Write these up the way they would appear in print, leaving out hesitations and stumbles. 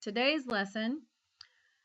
Today's lesson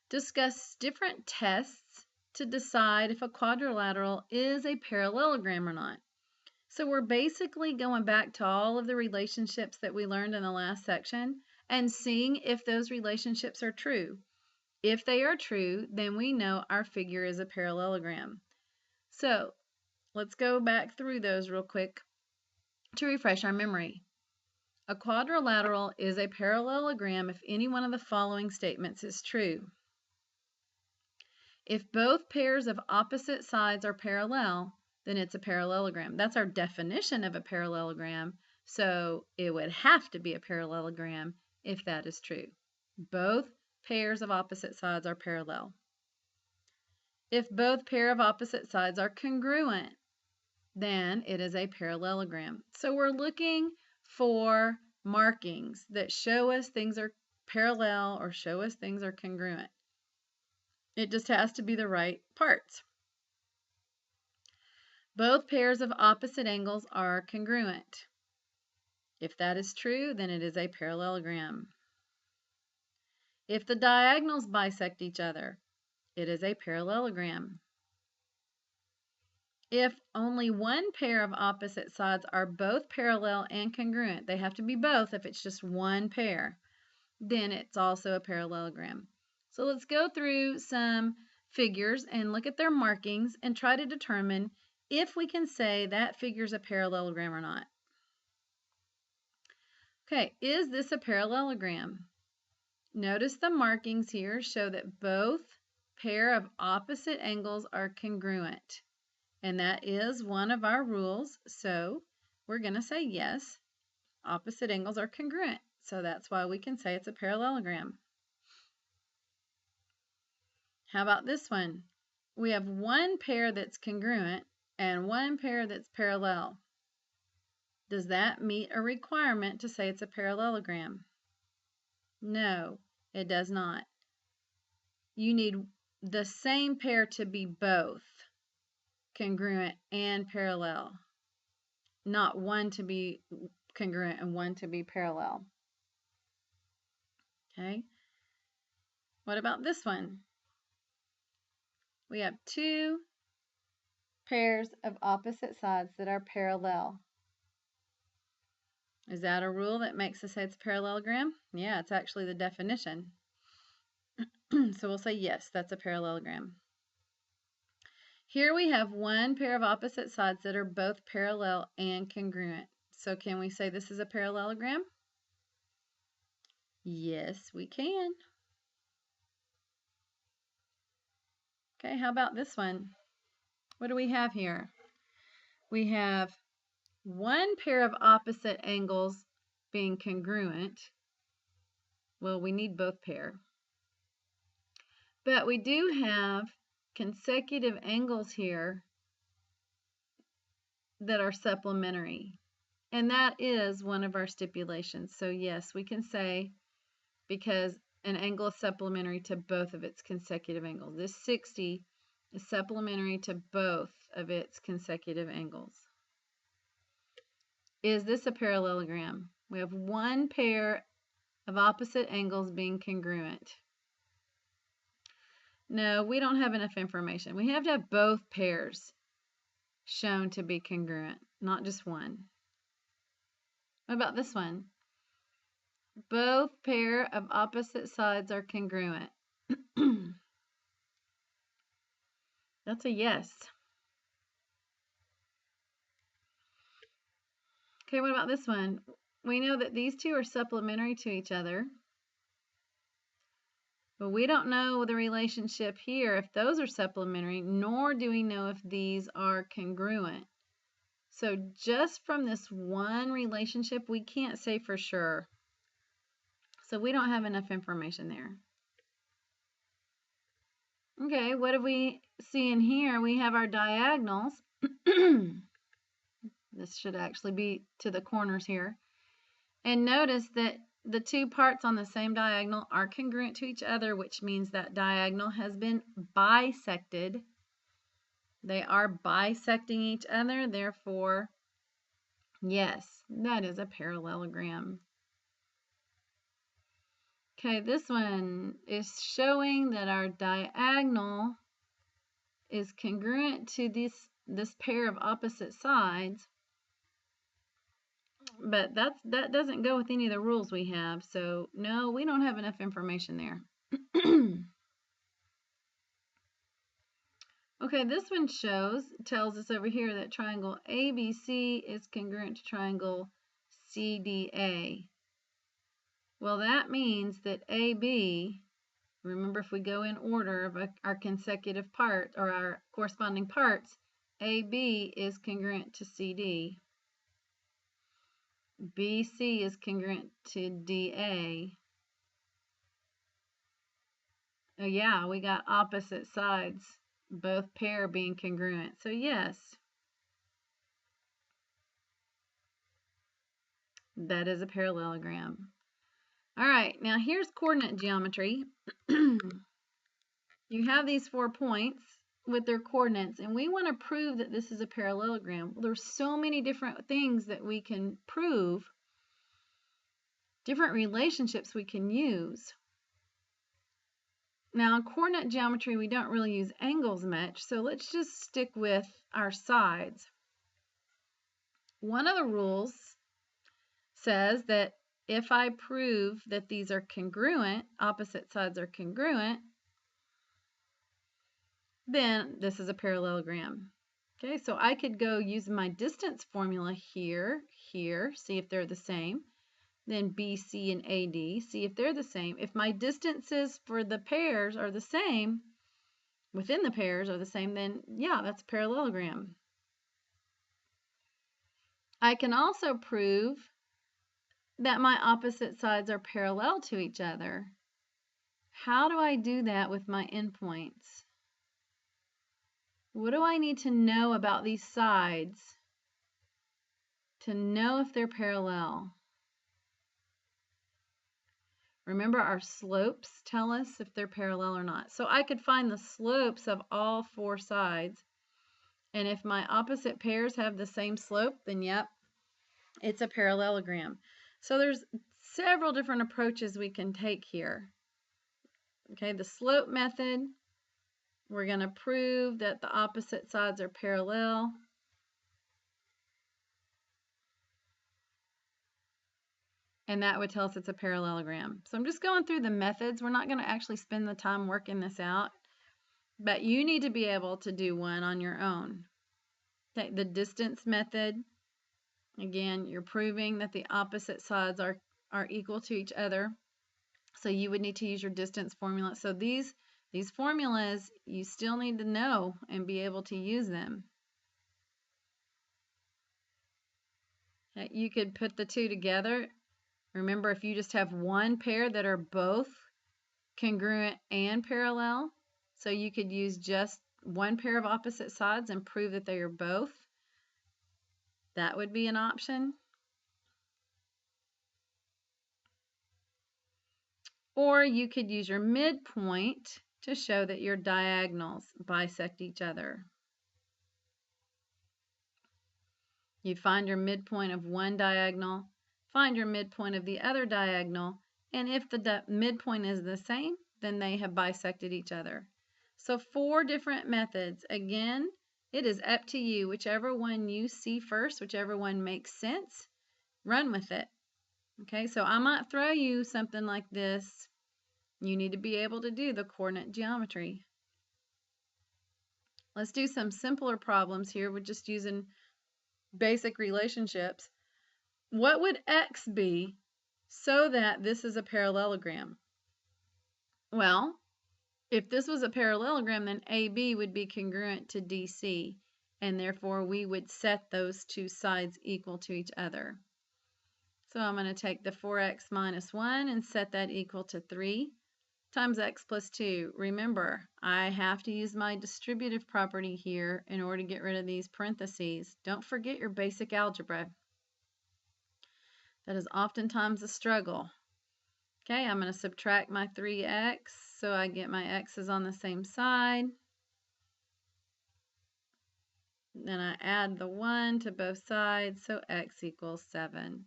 discusses different tests to decide if a quadrilateral is a parallelogram or not. So we're basically going back to all of the relationships that we learned in the last section and seeing if those relationships are true. If they are true, then we know our figure is a parallelogram. So let's go back through those real quick to refresh our memory. A quadrilateral is a parallelogram if any one of the following statements is true. If both pairs of opposite sides are parallel, then it's a parallelogram. That's our definition of a parallelogram, so it would have to be a parallelogram if that is true. Both pairs of opposite sides are parallel. If both pair of opposite sides are congruent, then it is a parallelogram. So we're looking for markings that show us things are parallel or show us things are congruent. It just has to be the right parts. Both pairs of opposite angles are congruent. If that is true, then it is a parallelogram. If the diagonals bisect each other, it is a parallelogram. If only one pair of opposite sides are both parallel and congruent, they have to be both if it's just one pair, then it's also a parallelogram. So let's go through some figures and look at their markings and try to determine if we can say that figure is a parallelogram or not. Okay, is this a parallelogram? Notice the markings here show that both pair of opposite angles are congruent. And that is one of our rules, so we're going to say yes, opposite angles are congruent. So that's why we can say it's a parallelogram. How about this one? We have one pair that's congruent and one pair that's parallel. Does that meet a requirement to say it's a parallelogram? No, it does not. You need the same pair to be both congruent and parallel, not one to be congruent and one to be parallel. Okay, what about this one? We have two pairs of opposite sides that are parallel. Is that a rule that makes us say it's a parallelogram? Yeah, it's actually the definition. So we'll say yes, that's a parallelogram. Here we have one pair of opposite sides that are both parallel and congruent. So can we say this is a parallelogram? Yes, we can. Okay, how about this one? What do we have here? We have one pair of opposite angles being congruent. Well, we need both pair. But we do have consecutive angles here that are supplementary. And that is one of our stipulations. So yes, we can say because an angle is supplementary to both of its consecutive angles. This 60 is supplementary to both of its consecutive angles. Is this a parallelogram? We have one pair of opposite angles being congruent. No, we don't have enough information. We have to have both pairs shown to be congruent, not just one. What about this one? Both pair of opposite sides are congruent. That's a yes. Okay, what about this one? We know that these two are supplementary to each other. But we don't know the relationship here if those are supplementary, nor do we know if these are congruent. So just from this one relationship, we can't say for sure. So we don't have enough information there. Okay, what do we see in here? We have our diagonals. This should actually be to the corners here. And notice that the two parts on the same diagonal are congruent to each other, which means that diagonal has been bisected. They are bisecting each other, therefore, yes, that is a parallelogram. Okay, this one is showing that our diagonal is congruent to this pair of opposite sides, but that doesn't go with any of the rules we have, so no, we don't have enough information there. Okay, this one tells us over here that triangle ABC is congruent to triangle CDA. Well, that means that AB, remember if we go in order of our consecutive parts or our corresponding parts, AB is congruent to CD. BC is congruent to DA. Oh yeah, we got opposite sides, both pair being congruent. So yes, that is a parallelogram. All right, now here's coordinate geometry. You have these 4 points with their coordinates, and we want to prove that this is a parallelogram. Well, there's so many different things that we can prove, different relationships we can use. Now, in coordinate geometry, we don't really use angles much, so let's just stick with our sides. One of the rules says that if I prove that these are congruent, opposite sides are congruent, then this is a parallelogram. Okay, so I could go use my distance formula here, see if they're the same. Then BC and AD, see if they're the same. If my distances for the pairs are the same, within the pairs are the same, then yeah, that's a parallelogram. I can also prove that my opposite sides are parallel to each other. How do I do that with my endpoints? What do I need to know about these sides to know if they're parallel? Remember, our slopes tell us if they're parallel or not. So I could find the slopes of all 4 sides. And if my opposite pairs have the same slope, then yep, it's a parallelogram. So there's several different approaches we can take here. Okay, the slope method, we're going to prove that the opposite sides are parallel. And that would tell us it's a parallelogram. So I'm just going through the methods. We're not going to actually spend the time working this out, but you need to be able to do one on your own. Okay, the distance method, again, you're proving that the opposite sides are equal to each other. So you would need to use your distance formula. So these formulas, you still need to know and be able to use them. Okay, you could put the two together. Remember, if you just have one pair that are both congruent and parallel, so you could use just one pair of opposite sides and prove that they are both. That would be an option. Or you could use your midpoint to show that your diagonals bisect each other. You find your midpoint of one diagonal, find your midpoint of the other diagonal, and if the midpoint is the same, then they have bisected each other. So 4 different methods. Again, it is up to you. Whichever one you see first, whichever one makes sense, run with it. Okay, so I might throw you something like this. You need to be able to do the coordinate geometry. Let's do some simpler problems here with just using basic relationships. What would X be so that this is a parallelogram? Well, if this was a parallelogram, then AB would be congruent to DC, and therefore we would set those 2 sides equal to each other. So I'm going to take the 4x minus 1 and set that equal to 3 times x plus 2. Remember, I have to use my distributive property here in order to get rid of these parentheses. Don't forget your basic algebra. That is oftentimes a struggle. Okay, I'm going to subtract my 3x so I get my x's on the same side. Then I add the 1 to both sides, so x equals 7.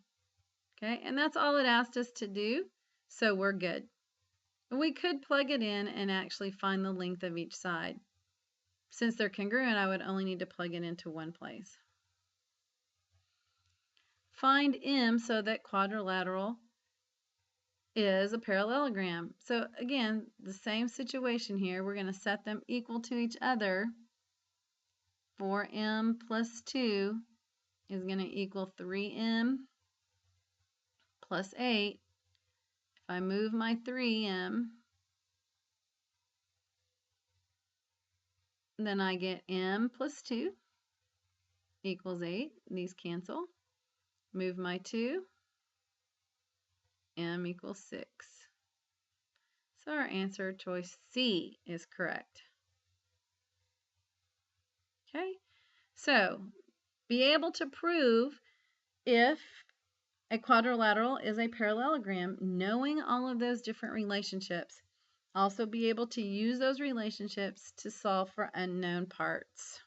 Okay, and that's all it asked us to do, so we're good. We could plug it in and actually find the length of each side. Since they're congruent, I would only need to plug it into one place. Find M so that quadrilateral is a parallelogram. So again, the same situation here. We're going to set them equal to each other. 4m plus 2 is going to equal 3m plus 8. If I move my 3m, then I get m plus 2 equals 8. These cancel. Move my 2, m equals 6. So our answer, choice C, is correct. Okay, so be able to prove if a quadrilateral is a parallelogram, knowing all of those different relationships. Also be able to use those relationships to solve for unknown parts.